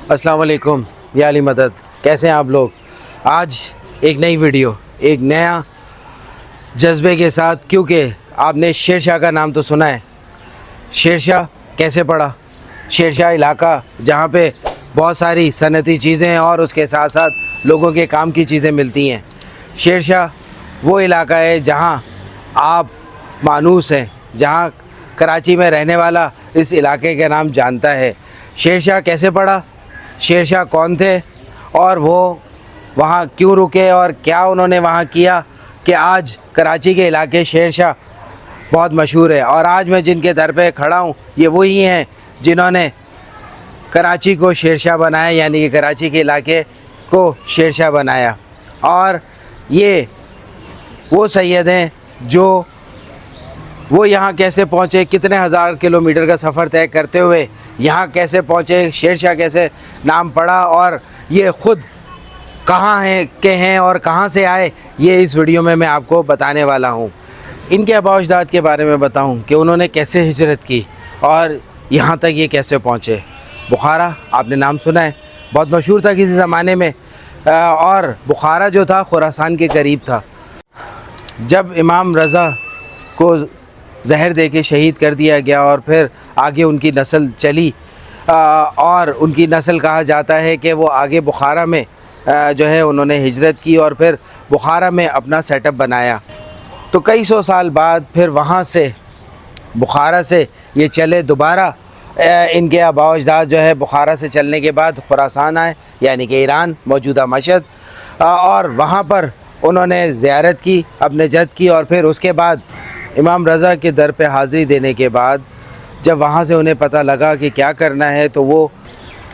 अस्सलाम वालेकुम या अली मदद, कैसे हैं आप लोग। आज एक नई वीडियो, एक नया जज्बे के साथ, क्योंकि आपने शेर शाह का नाम तो सुना है। शेर शाह कैसे पड़ा? शेर शाह इलाका जहाँ पे बहुत सारी सनती चीज़ें हैं और उसके साथ साथ लोगों के काम की चीज़ें मिलती हैं। शेर शाह वो इलाका है जहाँ आप मानूस हैं, जहाँ कराची में रहने वाला इस इलाके का नाम जानता है। शेर शाह कैसे पड़ा, शेर शाह कौन थे और वो वहाँ क्यों रुके और क्या उन्होंने वहाँ किया कि आज कराची के इलाके शेर शाह बहुत मशहूर है। और आज मैं जिनके दर पे खड़ा हूँ ये वही हैं जिन्होंने कराची को शेर शाह बनाया, यानी कि कराची के इलाके को शेर शाह बनाया। और ये वो सैयद हैं जो वो यहाँ कैसे पहुँचे, कितने हज़ार किलोमीटर का सफ़र तय करते हुए यहाँ कैसे पहुँचे, शेर शाह कैसे नाम पड़ा और ये ख़ुद कहाँ हैं के हैं और कहाँ से आए, ये इस वीडियो में मैं आपको बताने वाला हूँ। इनके आबा अजदाद के बारे में बताऊँ कि उन्होंने कैसे हिजरत की और यहाँ तक ये कैसे पहुँचे। बुखारा आपने नाम सुना है, बहुत मशहूर था किसी ज़माने में, और बुखारा जो था खुरासान के करीब था। जब इमाम रज़ा को जहर दे के शहीद कर दिया गया और फिर आगे उनकी नस्ल चली, और उनकी नस्ल कहा जाता है कि वो आगे बुखारा में जो है उन्होंने हिजरत की और फिर बुखारा में अपना सेटअप बनाया। तो कई सौ साल बाद फिर वहाँ से बुखारा से ये चले दोबारा, इनके आबा अजदाद जो है बुखारा से चलने के बाद खुरासान आए, यानी कि ईरान, मौजूदा मशहद, और वहाँ पर उन्होंने ज़ियारत की, अपने जद की। और फिर उसके बाद इमाम रज़ा के दर पे हाज़िरी देने के बाद जब वहाँ से उन्हें पता लगा कि क्या करना है, तो वो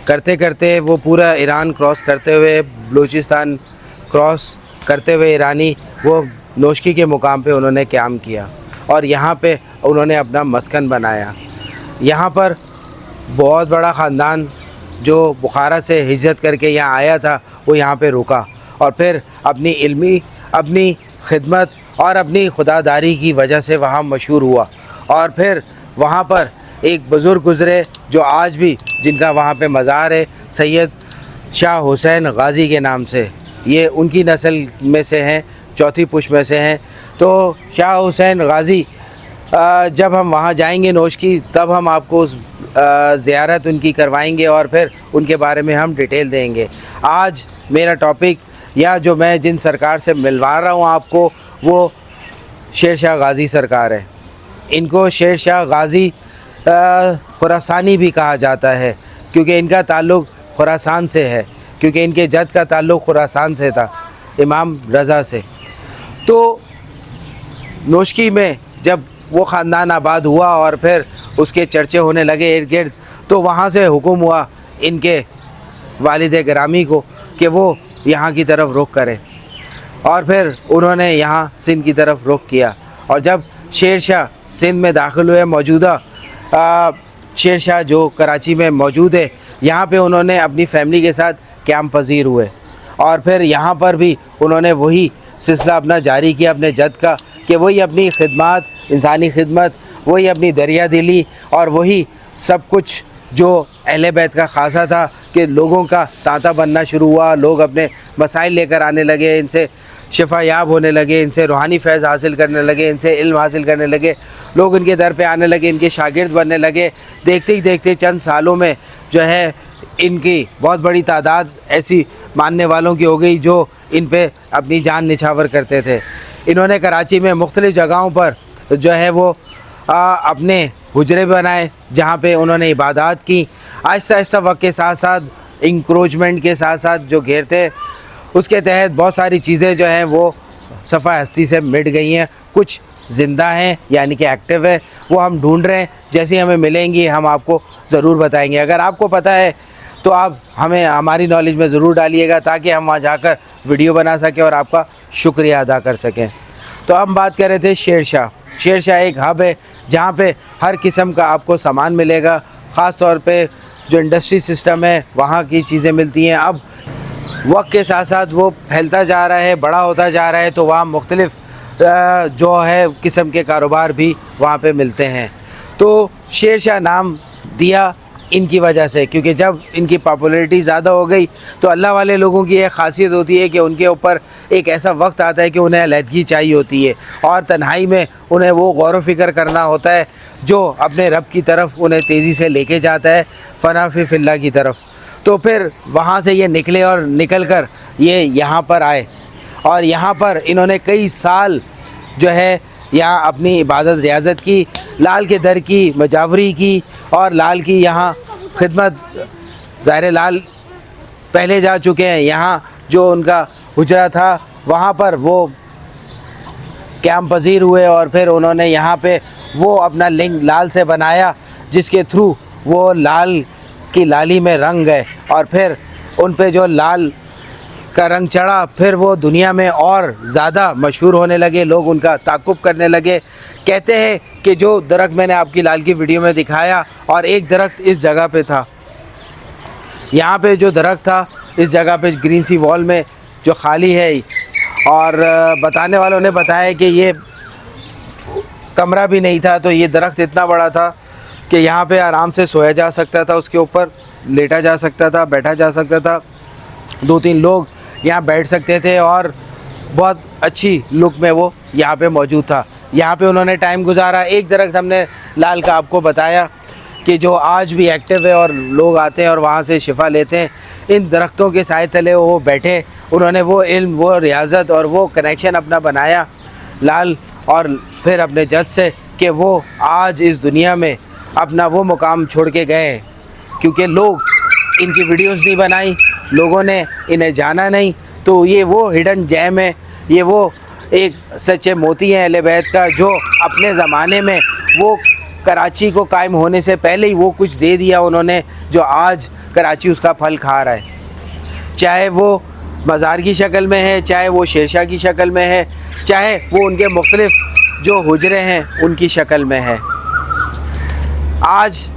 करते करते वो पूरा ईरान क्रॉस करते हुए, बलूचिस्तान क्रॉस करते हुए ईरानी वो नोशकी के मुकाम पे उन्होंने क़याम किया और यहाँ पे उन्होंने अपना मस्कन बनाया। यहाँ पर बहुत बड़ा ख़ानदान जो बुखारा से हिजरत करके यहाँ आया था वो यहाँ पे रुका और फिर अपनी इल्मी, अपनी खिदमत और अपनी खुदादारी की वजह से वहाँ मशहूर हुआ। और फिर वहाँ पर एक बुज़ुर्ग गुज़रे जो आज भी, जिनका वहाँ पे मज़ार है, सैयद शाह हुसैन गाज़ी के नाम से। ये उनकी नस्ल में से हैं, चौथी पुश्त में से हैं। तो शाह हुसैन गाज़ी, जब हम वहाँ जाएंगे नोशकी, तब हम आपको उस ज़ियारत उनकी करवाएंगे और फिर उनके बारे में हम डिटेल देंगे। आज मेरा टॉपिक, या जो मैं जिन सरकार से मिलवा रहा हूँ आपको, वो शेर शाह गाज़ी सरकार है। इनको शेर शाह गाज़ी खुरासानी भी कहा जाता है, क्योंकि इनका ताल्लुक़ खुरासान से है, क्योंकि इनके जद का ताल्लुक़ खुरासान से था, इमाम रज़ा से। तो नोशकी में जब वो ख़ानदान आबाद हुआ और फिर उसके चर्चे होने लगे इर्द गिर्द, तो वहाँ से हुक्म हुआ इनके वालिद गिरामी को कि वो यहाँ की तरफ रुख करें, और फिर उन्होंने यहाँ सिंध की तरफ रुख किया। और जब शेर शाह सिंध में दाखिल हुए, मौजूदा शेर शाह जो कराची में मौजूद है, यहाँ पे उन्होंने अपनी फ़ैमिली के साथ क़याम पज़ीर हुए और फिर यहाँ पर भी उन्होंने वही सिलसिला अपना जारी किया अपने जद का, कि वही अपनी खिदमत, इंसानी खिदमत, वही अपनी दरिया दिली और वही सब कुछ जो अहले बैत का ख़ासा था, कि लोगों का तांता बनना शुरू हुआ, लोग अपने मसाइल लेकर आने लगे, इनसे शिफा याब होने लगे, इनसे रूहानी फैज़ हासिल करने लगे, इनसे इल्म हासिल करने लगे, लोग इनके दर पे आने लगे, इनके शागिर्द बनने लगे। देखते ही देखते चंद सालों में जो है इनकी बहुत बड़ी तादाद ऐसी मानने वालों की हो गई जो इन पे अपनी जान निछावर करते थे। इन्होंने कराची में मुख्तलिफ़ जगहों पर जो है वो अपने हुजरे बनाए, जहाँ पे उन्होंने इबादत की। आहिस्ता आहिस्ता वक्त के साथ साथ, इंक्रोचमेंट के साथ साथ जो घेर थे, उसके तहत बहुत सारी चीज़ें जो हैं वो सफ़ा हस्ती से मिट गई हैं। कुछ ज़िंदा हैं, यानी कि एक्टिव है, वो हम ढूंढ रहे हैं। जैसे हमें मिलेंगी हम आपको ज़रूर बताएंगे। अगर आपको पता है तो आप हमें हमारी नॉलेज में ज़रूर डालिएगा, ताकि हम वहाँ जाकर वीडियो बना सकें और आपका शुक्रिया अदा कर सकें। तो हम बात कर रहे थे शेर शाह। शेर शाह एक हब है जहाँ पे हर किस्म का आपको सामान मिलेगा, ख़ास तौर पे जो इंडस्ट्री सिस्टम है वहाँ की चीज़ें मिलती हैं। अब वक्त के साथ साथ वो फैलता जा रहा है, बड़ा होता जा रहा है, तो वहाँ मुख्तलिफ़ जो है किस्म के कारोबार भी वहाँ पे मिलते हैं। तो शेर शाह नाम दिया इनकी वजह से, क्योंकि जब इनकी पॉपुलैरिटी ज़्यादा हो गई तो अल्लाह वाले लोगों की एक ख़ासियत होती है कि उनके ऊपर एक ऐसा वक्त आता है कि उन्हें अलहदगी चाहिए होती है और तन्हाई में उन्हें वो गौर व फिक्र करना होता है जो अपने रब की तरफ उन्हें तेज़ी से लेके जाता है, फ़ना फिल्लाह की तरफ। तो फिर वहाँ से ये निकले और निकल कर ये यहाँ पर आए और यहाँ पर इन्होंने कई साल जो है यहाँ अपनी इबादत रियाज़त की, लाल के दर की मजावरी की और लाल की यहाँ खिदमत। ज़ाहिर लाल पहले जा चुके हैं, यहाँ जो उनका हुजरा था वहाँ पर वो क़याम पज़ीर हुए और फिर उन्होंने यहाँ पे वो अपना लिंग लाल से बनाया जिसके थ्रू वो लाल की लाली में रंग गए और फिर उन पे जो लाल का रंग चढ़ा फिर वो दुनिया में और ज़्यादा मशहूर होने लगे, लोग उनका ताक़ुब करने लगे। कहते हैं कि जो दरख्त मैंने आपकी लाल की वीडियो में दिखाया और एक दरख्त इस जगह पे था, यहाँ पे जो दरख्त था इस जगह पे ग्रीन सी वॉल में जो खाली है, और बताने वालों ने बताया कि ये कमरा भी नहीं था, तो ये दरख्त इतना बड़ा था कि यहाँ पे आराम से सोया जा सकता था, उसके ऊपर लेटा जा सकता था, बैठा जा सकता था, 2-3 लोग यहाँ बैठ सकते थे और बहुत अच्छी लुक में वो यहाँ पे मौजूद था। यहाँ पे उन्होंने टाइम गुजारा। एक दरख्त हमने लाल का आपको बताया कि जो आज भी एक्टिव है और लोग आते हैं और वहाँ से शिफा लेते हैं। इन दरख्तों के साए तले वो बैठे, उन्होंने वो इल्म, वो रियाज़त और वो कनेक्शन अपना बनाया लाल और फिर अपने जज से कि वो आज इस दुनिया में अपना वो मुकाम छोड़ के गए, क्योंकि लोग इनकी वीडियोस नहीं बनाई, लोगों ने इन्हें जाना नहीं। तो ये वो हिडन जैम है, ये वो एक सच्चे मोती हैं अहले बैत का, जो अपने ज़माने में वो कराची को कायम होने से पहले ही वो कुछ दे दिया उन्होंने, जो आज कराची उसका फल खा रहा है। चाहे वो मज़ार की शक्ल में है, चाहे वो शेरशाह की शक्ल में है, चाहे वो उनके मुख्तलिफ़ जो हुजरे हैं उनकी शक्ल में है। आज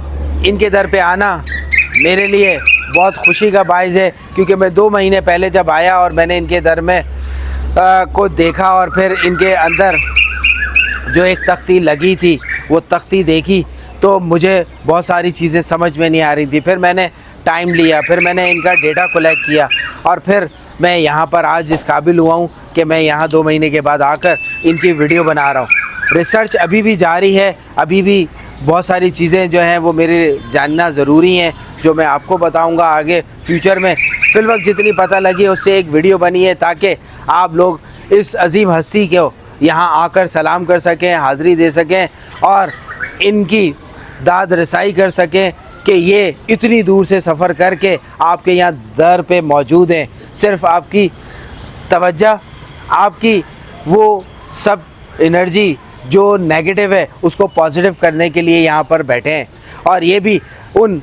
इनके दर पे आना मेरे लिए बहुत खुशी का बाइस है, क्योंकि मैं 2 महीने पहले जब आया और मैंने इनके दर में को देखा और फिर इनके अंदर जो एक तख्ती लगी थी वो तख्ती देखी तो मुझे बहुत सारी चीज़ें समझ में नहीं आ रही थी। फिर मैंने टाइम लिया, फिर मैंने इनका डेटा कलेक्ट किया और फिर मैं यहाँ पर आज इस काबिल हुआ हूँ कि मैं यहाँ 2 महीने के बाद आकर इनकी वीडियो बना रहा हूँ। रिसर्च अभी भी जारी है, अभी भी बहुत सारी चीज़ें जो हैं वो मेरे जानना ज़रूरी हैं, जो मैं आपको बताऊंगा आगे फ्यूचर में। फिल वक्त जितनी पता लगी उससे एक वीडियो बनी है ताकि आप लोग इस अजीम हस्ती को यहाँ आकर सलाम कर सकें, हाज़िरी दे सकें और इनकी दाद रसाई कर सकें कि ये इतनी दूर से सफ़र करके आपके यहाँ दर पे मौजूद हैं। सिर्फ़ आपकी तवज्जो, आपकी वो सब एनर्जी जो नेगेटिव है उसको पॉजिटिव करने के लिए यहाँ पर बैठे हैं और ये भी उन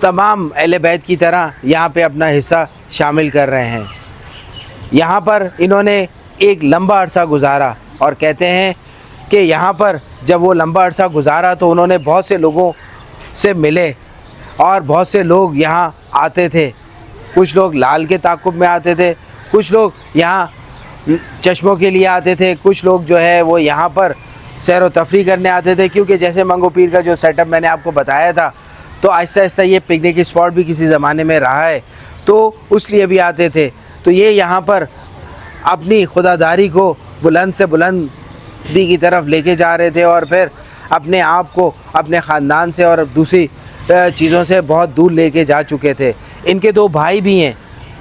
तमाम अहले बैत की तरह यहाँ पे अपना हिस्सा शामिल कर रहे हैं। यहाँ पर इन्होंने एक लंबा अरसा गुजारा और कहते हैं कि यहाँ पर जब वो लंबा अरसा गुजारा तो उन्होंने बहुत से लोगों से मिले और बहुत से लोग यहाँ आते थे। कुछ लोग लाल के ताक़ुब में आते थे, कुछ लोग यहाँ चश्मों के लिए आते थे, कुछ लोग जो है वो यहाँ पर सैर व तफरी करने आते थे, क्योंकि जैसे मंगो पीर का जो सेटअप मैंने आपको बताया था तो आहिस्ता आहिस्ता ये पिकनिक स्पॉट भी किसी ज़माने में रहा है, तो उस लिए भी आते थे। तो ये यहाँ पर अपनी खुदादारी को बुलंद से बुलंदी की तरफ लेके जा रहे थे और फिर अपने आप को अपने ख़ानदान से और दूसरी चीज़ों से बहुत दूर लेके जा चुके थे। इनके 2 भाई भी हैं,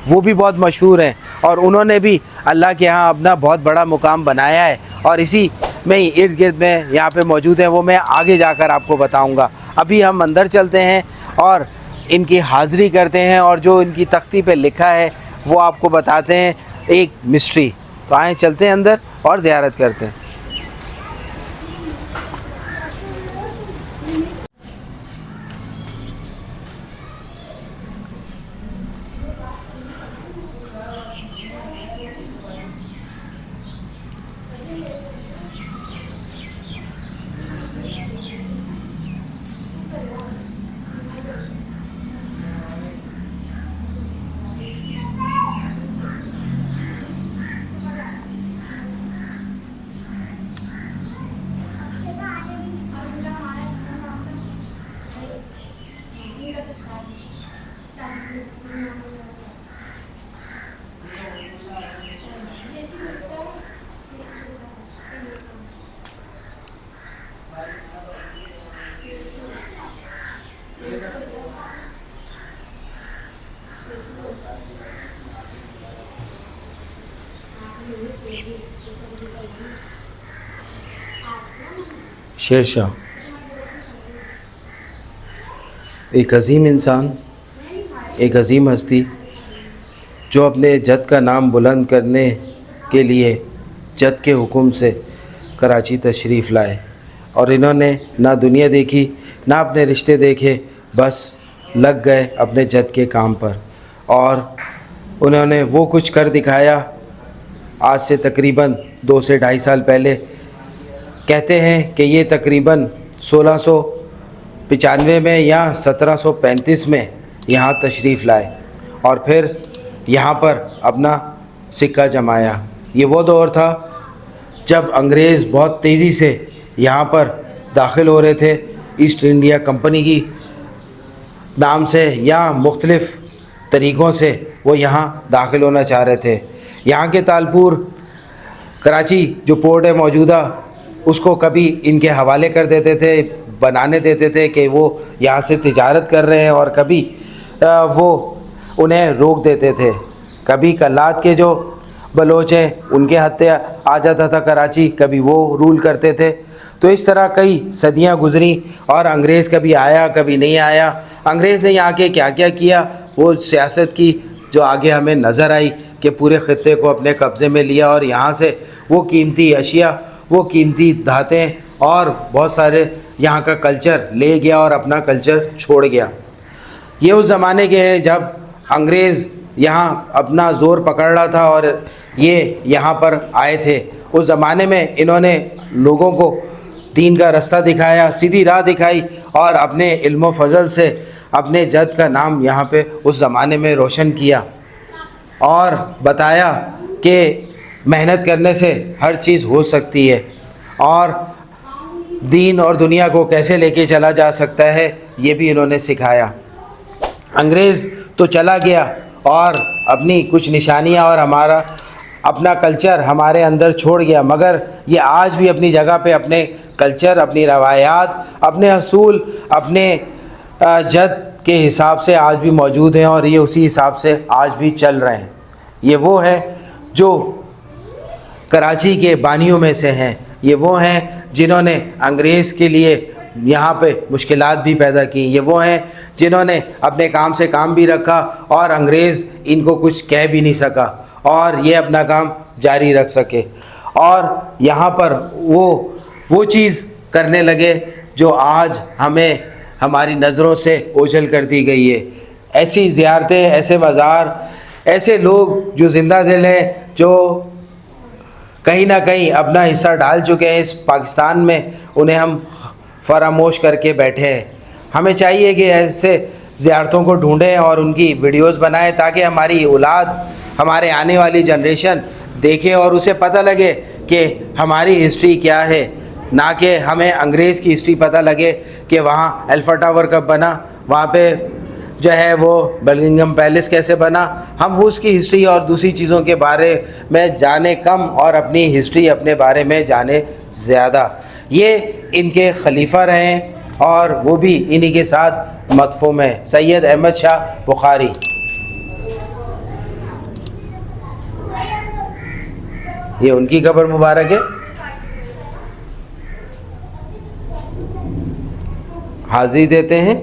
वो भी बहुत मशहूर हैं और उन्होंने भी अल्लाह के यहाँ अपना बहुत बड़ा मुकाम बनाया है और इसी में ही इर्द गिर्द में यहाँ पे मौजूद हैं। वो मैं आगे जाकर आपको बताऊँगा। अभी हम अंदर चलते हैं और इनकी हाज़िरी करते हैं और जो इनकी तख्ती पे लिखा है वो आपको बताते हैं, एक मिस्ट्री। तो आएँ चलते हैं अंदर और ज़ियारत करते हैं। शेर शाह एक अजीम इंसान, एक अजीम हस्ती जो अपने जद का नाम बुलंद करने के लिए जद के हुक्म से कराची तशरीफ़ लाए और इन्होंने ना दुनिया देखी ना अपने रिश्ते देखे, बस लग गए अपने जद के काम पर और उन्होंने वो कुछ कर दिखाया। आज से तकरीबन 2 से 2.5 साल पहले कहते हैं कि ये तकरीबन 1695 में या 1735 में यहाँ तशरीफ़ लाए और फिर यहाँ पर अपना सिक्का जमाया। ये वो दौर था जब अंग्रेज़ बहुत तेज़ी से यहाँ पर दाखिल हो रहे थे, ईस्ट इंडिया कंपनी की नाम से या मुख्तलिफ़ तरीक़ों से वो यहाँ दाखिल होना चाह रहे थे। यहाँ के तालपुर कराची जो पोर्ट है मौजूदा, उसको कभी इनके हवाले कर देते थे, बनाने देते थे कि वो यहाँ से तिजारत कर रहे हैं और कभी वो उन्हें रोक देते थे। कभी कल्लात के जो बलोच हैं उनके हत्थे आ जाता था कराची, कभी वो रूल करते थे। तो इस तरह कई सदियाँ गुजरी और अंग्रेज़ कभी आया कभी नहीं आया। अंग्रेज़ ने यहाँ के क्या क्या किया वो सियासत की जो आगे हमें नज़र आई कि पूरे ख़ित्ते को अपने कब्ज़े में लिया और यहाँ से वो कीमती अशिया, वो कीमती धातें और बहुत सारे यहाँ का कल्चर ले गया और अपना कल्चर छोड़ गया। ये उस ज़माने के हैं जब अंग्रेज़ यहाँ अपना ज़ोर पकड़ रहा था और ये यहाँ पर आए थे। उस ज़माने में इन्होंने लोगों को दीन का रास्ता दिखाया, सीधी राह दिखाई और अपने इल्म फ़ज़ल से अपने जद का नाम यहाँ पे उस ज़माने में रोशन किया और बताया कि मेहनत करने से हर चीज़ हो सकती है और दीन और दुनिया को कैसे लेके चला जा सकता है, ये भी इन्होंने सिखाया। अंग्रेज़ तो चला गया और अपनी कुछ निशानियाँ और हमारा अपना कल्चर हमारे अंदर छोड़ गया, मगर ये आज भी अपनी जगह पे अपने कल्चर, अपनी रवायात, अपने असूल, अपने जद के हिसाब से आज भी मौजूद हैं और ये उसी हिसाब से आज भी चल रहे हैं। ये वो है जो कराची के बानियों में से हैं, ये वो हैं जिन्होंने अंग्रेज़ के लिए यहाँ पे मुश्किलात भी पैदा की, ये वो हैं जिन्होंने अपने काम से काम भी रखा और अंग्रेज़ इनको कुछ कह भी नहीं सका और ये अपना काम जारी रख सके और यहाँ पर वो चीज़ करने लगे जो आज हमें हमारी नज़रों से ओझल कर दी गई है। ऐसी ज़ियारतें, ऐसे मज़ार, ऐसे लोग जो ज़िंदा दिल हैं, जो कहीं ना कहीं अपना हिस्सा डाल चुके हैं इस पाकिस्तान में, उन्हें हम फरामोश करके बैठे हैं। हमें चाहिए कि ऐसे ज़ियारतों को ढूंढें और उनकी वीडियोस बनाएं ताकि हमारी औलाद, हमारे आने वाली जनरेशन देखे और उसे पता लगे कि हमारी हिस्ट्री क्या है, ना कि हमें अंग्रेज़ की हिस्ट्री पता लगे कि वहाँ एल्फा टावर कब बना, वहाँ पे जो है वो बकिंगम पैलेस कैसे बना। हम वो उसकी हिस्ट्री और दूसरी चीज़ों के बारे में जाने कम और अपनी हिस्ट्री अपने बारे में जाने ज़्यादा। ये इनके खलीफा रहे और वो भी इन्हीं के साथ मदफूम है, सैयद अहमद शाह बुखारी। ये उनकी कब्र मुबारक है। हाज़िरी देते हैं।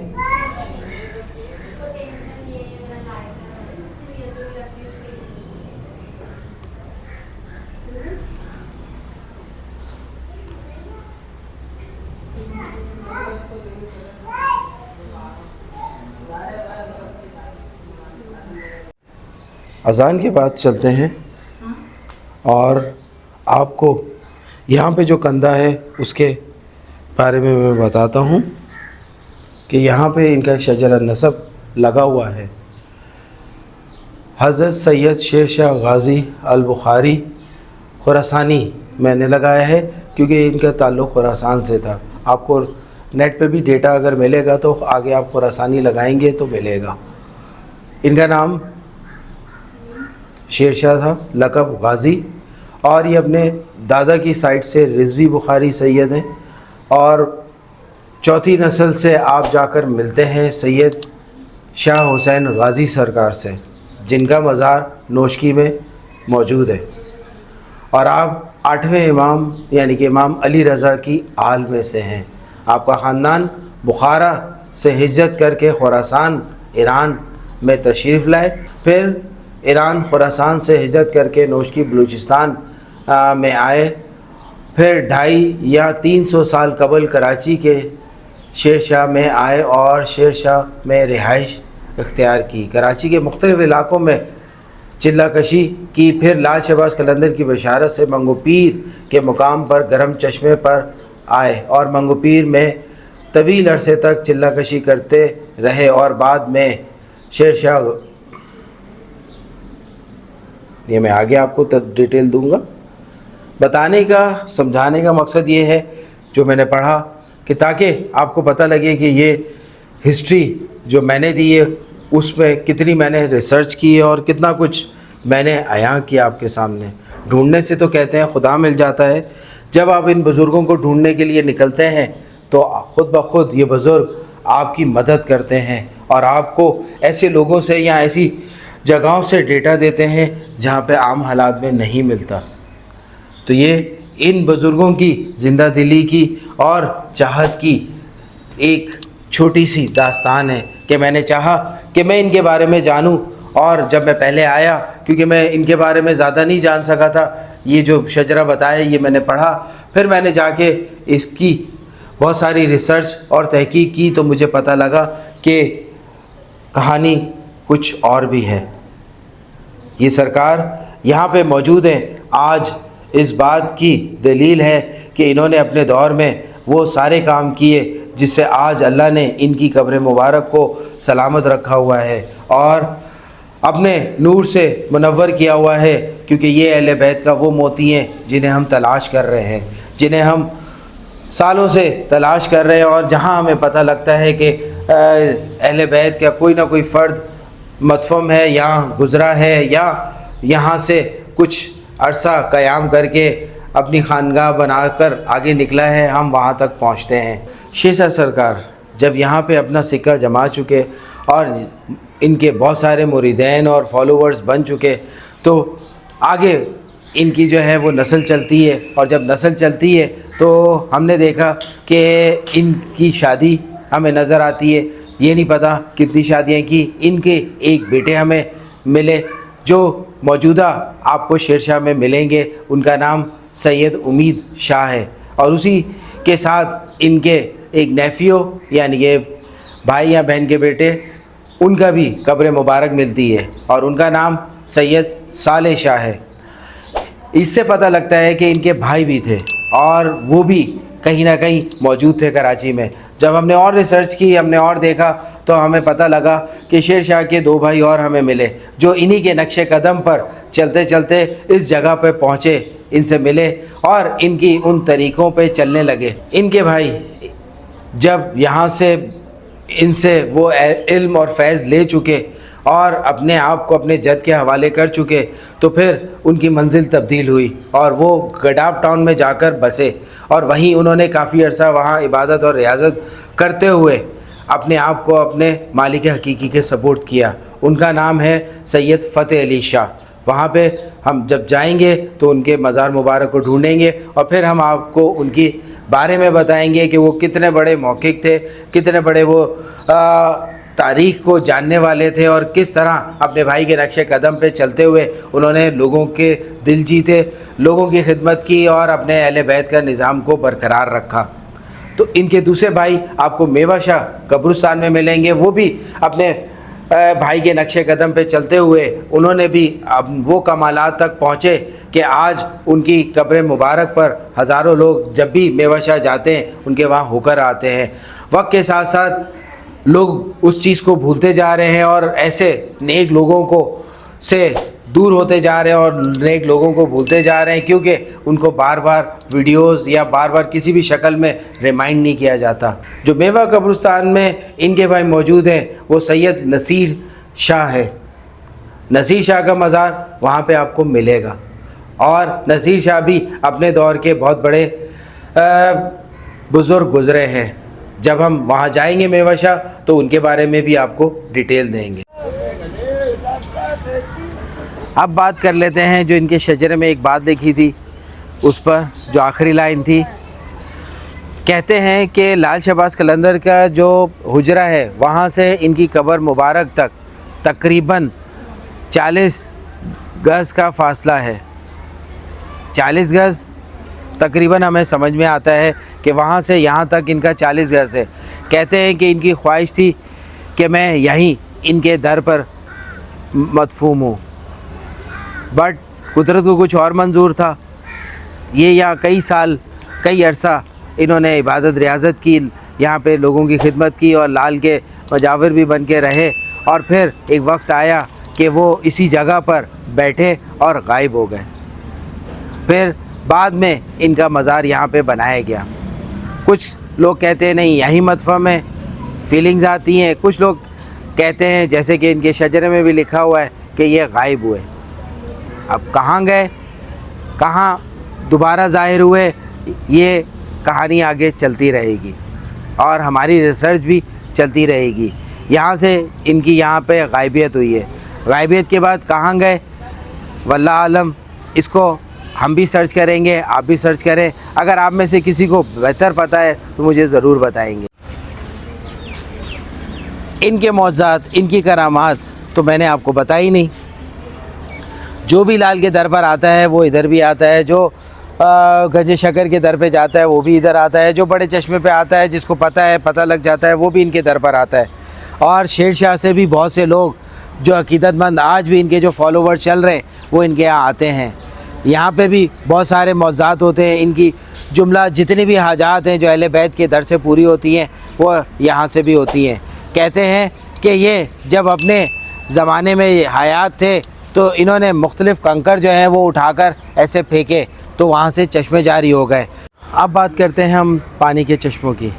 अज़ान के बाद चलते हैं और आपको यहाँ पे जो कंधा है उसके बारे में मैं बताता हूँ कि यहाँ पे इनका शजर नसब लगा हुआ है। हज़रत सैयद शेर शाह गाज़ी अल बुखारी खुरासानी मैंने लगाया है क्योंकि इनका ताल्लुक़ खुरासान से था। आपको नेट पे भी डेटा अगर मिलेगा तो आगे आप खुरासानी लगाएंगे तो मिलेगा। इनका नाम शेर शाह था, लक़ब गाज़ी, और ये अपने दादा की साइड से रिज़वी बुखारी सैयद हैं और चौथी नस्ल से आप जाकर मिलते हैं सैयद शाह हुसैन गाज़ी सरकार से, जिनका मज़ार नोशकी में मौजूद है। और आप 8वें इमाम यानी कि इमाम अली रज़ा की आल में से हैं। आपका ख़ानदान बुखारा से हिजरत करके खुरासान ईरान में तशरीफ़ लाए, फिर ईरान खुरासान से हिजरत करके नौशकी बलूचिस्तान में आए, फिर 250 या 300 साल कबल कराची के शेर शाह में आए और शेर शाह में रिहाइश इख्तियार की। कराची के मुख्तलिफ़ इलाक़ों में चिल्ला कशी की, फिर लाल शहबाज कलंदर की बशारत से मंगू पीर के मुकाम पर गर्म चश्मे पर आए और मंगू पीर में तवील अरसे तक चिल्ला कशी करते रहे और बाद में शेर शाह, ये मैं आगे आपको डिटेल दूंगा। बताने का समझाने का मकसद ये है जो मैंने पढ़ा कि ताकि आपको पता लगे कि ये हिस्ट्री जो मैंने दी है उसमें कितनी मैंने रिसर्च की है और कितना कुछ मैंने अयां किया आपके सामने। ढूंढने से तो कहते हैं खुदा मिल जाता है। जब आप इन बुज़ुर्गों को ढूंढने के लिए निकलते हैं तो ख़ुद ब खुद ये बुज़ुर्ग आपकी मदद करते हैं और आपको ऐसे लोगों से या ऐसी जगहों से डेटा देते हैं जहाँ पे आम हालात में नहीं मिलता। तो ये इन बुज़ुर्गों की ज़िंदा दिली की और चाहत की एक छोटी सी दास्तान है कि मैंने चाहा कि मैं इनके बारे में जानूं। और जब मैं पहले आया, क्योंकि मैं इनके बारे में ज़्यादा नहीं जान सका था, ये जो शजरा बताया ये मैंने पढ़ा, फिर मैंने जाके इसकी बहुत सारी रिसर्च और तहकीक की तो मुझे पता लगा कि कहानी कुछ और भी है। ये सरकार यहाँ पे मौजूद है, आज इस बात की दलील है कि इन्होंने अपने दौर में वो सारे काम किए जिससे आज अल्लाह ने इनकी कब्र मुबारक को सलामत रखा हुआ है और अपने नूर से मुनव्वर किया हुआ है, क्योंकि ये अहले बैत का वो मोती हैं जिन्हें हम तलाश कर रहे हैं, जिन्हें हम सालों से तलाश कर रहे हैं। और जहाँ हमें पता लगता है कि अहले बैत का कोई ना कोई फ़र्द मदफ़ून है, यहाँ गुज़रा है या यहाँ से कुछ अरसा क़याम करके अपनी खानगाह बनाकर आगे निकला है, हम वहाँ तक पहुँचते हैं। शेर शाह सरकार जब यहाँ पे अपना सिक्का जमा चुके और इनके बहुत सारे मुरीदैन और फॉलोवर्स बन चुके, तो आगे इनकी जो है वो नस्ल चलती है। और जब नस्ल चलती है तो हमने देखा कि इनकी शादी हमें नज़र आती है। ये नहीं पता कितनी शादियाँ की, इनके एक बेटे हमें मिले जो मौजूदा आपको शेर शाह में मिलेंगे। उनका नाम सैयद उम्मीद शाह है और उसी के साथ इनके एक नेफ़ियो यानी कि भाई या बहन के बेटे, उनका भी कब्र मुबारक मिलती है और उनका नाम सैयद साले शाह है। इससे पता लगता है कि इनके भाई भी थे और वो भी कहीं ना कहीं मौजूद थे कराची में। जब हमने और रिसर्च की, हमने और देखा तो हमें पता लगा कि शेर शाह के 2 भाई और हमें मिले जो इन्हीं के नक्शे कदम पर चलते चलते इस जगह पर पहुँचे, इनसे मिले और इनकी उन तरीक़ों पे चलने लगे। इनके भाई जब यहाँ से इनसे वो इल्म और फैज़ ले चुके और अपने आप को अपने जद के हवाले कर चुके, तो फिर उनकी मंजिल तब्दील हुई और वो गडाफ टाउन में जाकर बसे और वहीं उन्होंने काफ़ी अरसा वहाँ इबादत और रियाजत करते हुए अपने आप को अपने मालिक हकीकी के सपोर्ट किया। उनका नाम है सैयद फ़तेह अली शाह। वहाँ पे हम जब जाएंगे तो उनके मज़ार मुबारक को ढूँढेंगे और फिर हम आपको उनकी बारे में बताएंगे कि वो कितने बड़े मौक़िफ़ थे, कितने बड़े वो तारीख़ को जानने वाले थे और किस तरह अपने भाई के नक्शे कदम पे चलते हुए उन्होंने लोगों के दिल जीते, लोगों की खिदमत की और अपने अहले बैत का निज़ाम को बरकरार रखा। तो इनके दूसरे भाई आपको मेवा शाह कब्रिस्तान में मिलेंगे। वो भी अपने भाई के नक्शे कदम पे चलते हुए उन्होंने भी वो कमालात तक पहुँचे कि आज उनकी कब्र मुबारक पर हज़ारों लोग जब भी मेवा शाह जाते हैं उनके वहाँ होकर आते हैं। वक्त के साथ साथ लोग उस चीज़ को भूलते जा रहे हैं और ऐसे नेक लोगों को से दूर होते जा रहे हैं और नेक लोगों को भूलते जा रहे हैं, क्योंकि उनको बार बार वीडियोस या बार बार किसी भी शक्ल में रिमाइंड नहीं किया जाता। जो मेवा कब्रिस्तान में इनके भाई मौजूद हैं वो सैयद नसीर शाह है। नसीर शाह का मज़ार वहाँ पे आपको मिलेगा और नसीर शाह भी अपने दौर के बहुत बड़े बुज़ुर्ग गुज़रे हैं। जब हम वहाँ जाएंगे मेवा शाह तो उनके बारे में भी आपको डिटेल देंगे। अब बात कर लेते हैं जो इनके शजरे में एक बात लिखी थी उस पर जो आखिरी लाइन थी, कहते हैं कि लाल शहबाज कलंदर का जो हुजरा है वहाँ से इनकी कब्र मुबारक तक तकरीबन 40 गज़ का फ़ासला है। 40 गज़ तकरीबन हमें समझ में आता है कि वहाँ से यहाँ तक इनका 40 गज़ है। कहते हैं कि इनकी ख्वाहिश थी कि मैं यहीं इनके दर पर मदफून हूँ, बट कुदरत को कुछ और मंजूर था। ये यहाँ कई साल कई अरसा इन्होंने इबादत रियाज़त की, यहाँ पे लोगों की खिदमत की और लाल के मजावर भी बन के रहे, और फिर एक वक्त आया कि वो इसी जगह पर बैठे और गायब हो गए। फिर बाद में इनका मज़ार यहाँ पे बनाया गया। कुछ लोग कहते हैं नहीं यहीं मदफन है, फीलिंग्स आती हैं। कुछ लोग कहते हैं जैसे कि इनके शजरे में भी लिखा हुआ है कि ये गायब हुए। अब कहाँ गए, कहाँ दोबारा ज़ाहिर हुए, ये कहानी आगे चलती रहेगी और हमारी रिसर्च भी चलती रहेगी। यहाँ से इनकी यहाँ पे गायबियत हुई है। गायबियत के बाद कहाँ गए वल्लाह आलम, इसको हम भी सर्च करेंगे, आप भी सर्च करें। अगर आप में से किसी को बेहतर पता है तो मुझे ज़रूर बताएंगे। इनके मौज़ात, इनकी करामात तो मैंने आपको बताई नहीं। जो भी लाल के दर पर आता है वो इधर भी आता है, जो गंज शकर के दर पे जाता है वो भी इधर आता है, जो बड़े चश्मे पे आता है जिसको पता लग जाता है वो भी इनके दर पर आता है। और शेर शाह से भी बहुत से लोग जो अकीदतमंद आज भी इनके जो फॉलोवर्स चल रहे हैं वो इनके यहाँ आते हैं। यहाँ पे भी बहुत सारे मौज़ात होते हैं। इनकी जुमला जितनी भी हाजात हैं जो अहले बैत के दर से पूरी होती हैं वो यहाँ से भी होती हैं। कहते हैं कि ये जब अपने ज़माने में हयात थे तो इन्होंने मुख्तलिफ़ कंकर जो हैं वो उठाकर ऐसे फेंके तो वहाँ से चश्मे जारी हो गए। अब बात करते हैं हम पानी के चश्मों की।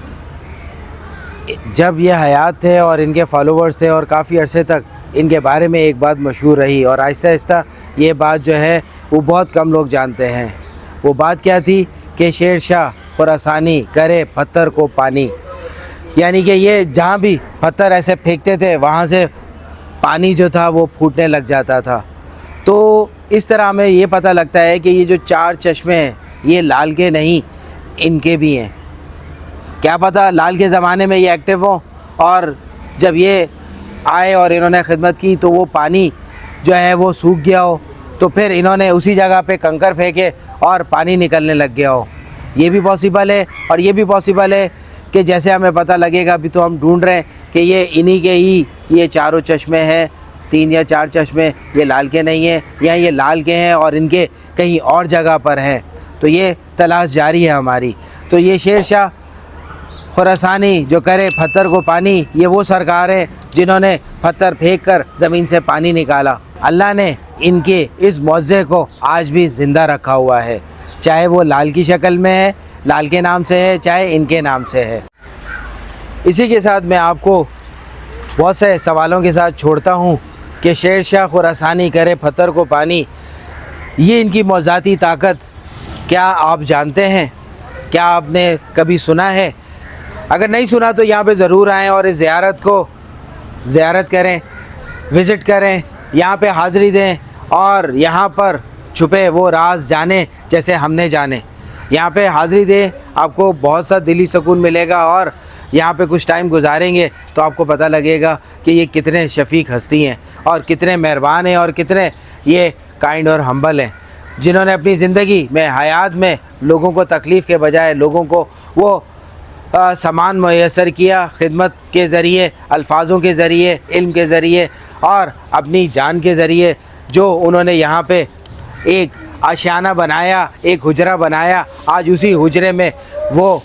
जब ये हयात थे और इनके फॉलोवर्स थे और काफ़ी अरसे तक इनके बारे में एक बात मशहूर रही और आहिस्ता आहिस्ता ये बात जो है वो बहुत कम लोग जानते हैं। वो बात क्या थी कि शेर शाह खुरासानी करे पत्थर को पानी, यानी कि ये जहाँ भी पत्थर ऐसे फेंकते थे वहाँ से पानी जो था वो फूटने लग जाता था। तो इस तरह हमें ये पता लगता है कि ये जो 4 चश्मे हैं ये लाल के नहीं, इनके भी हैं। क्या पता लाल के ज़माने में ये एक्टिव हों और जब ये आए और इन्होंने खिदमत की तो वो पानी जो है वो सूख गया हो, तो फिर इन्होंने उसी जगह पे कंकर फेंके और पानी निकलने लग गया हो। ये भी पॉसिबल है। और ये भी पॉसिबल है कि जैसे हमें पता लगेगा, अभी तो हम ढूंढ रहे हैं कि ये इन्हीं के ही ये चारों चश्मे हैं, 3 या 4 चश्मे ये लाल के नहीं हैं या ये लाल के हैं और इनके कहीं और जगह पर हैं। तो ये तलाश जारी है हमारी। तो ये शेर शाह खुरासानी जो करे पत्थर को पानी, ये वो सरकार है जिन्होंने पत्थर फेंक कर ज़मीन से पानी निकाला। अल्लाह ने इनके इस मौज़े को आज भी ज़िंदा रखा हुआ है, चाहे वो लाल की शक्ल में है, लाल के नाम से है, चाहे इनके नाम से है। इसी के साथ मैं आपको बहुत से सवालों के साथ छोड़ता हूँ कि शेर शाह खुरासानी करे पत्थर को पानी, ये इनकी मौज़ाती ताकत क्या आप जानते हैं? क्या आपने कभी सुना है? अगर नहीं सुना तो यहाँ पे ज़रूर आएँ और इस ज़ियारत करें, विज़िट करें, यहाँ पे हाज़िरी दें और यहाँ पर छुपे वो राज जाने जैसे हमने जाने। यहाँ पे हाज़िरी दें, आपको बहुत सा दिली सुकून मिलेगा और यहाँ पे कुछ टाइम गुजारेंगे तो आपको पता लगेगा कि ये कितने शफ़ीक हस्ती हैं और कितने मेहरबान हैं और कितने ये काइंड और हम्बल हैं, जिन्होंने अपनी ज़िंदगी में हयात में लोगों को तकलीफ़ के बजाय लोगों को वो सामान मुयस्सर किया, खिदमत के ज़रिए, अल्फाजों के ज़रिए, इल्म के ज़रिए और अपनी जान के ज़रिए। जो उन्होंने यहाँ पे एक आशियाना बनाया, एक हुजरा बनाया, आज उसी हुजरे में वो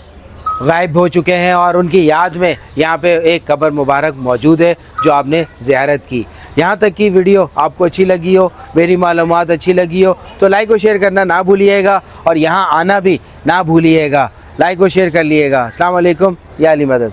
गायब हो चुके हैं और उनकी याद में यहाँ पे एक कब्र मुबारक मौजूद है जो आपने ज़ियारत की। यहाँ तक की वीडियो आपको अच्छी लगी हो, मेरी मालूमात अच्छी लगी हो तो लाइक और शेयर करना ना भूलिएगा और यहाँ आना भी ना भूलिएगा। लाइक और शेयर कर लिएगा। अस्सलाम वालेकुम, या अली मदद।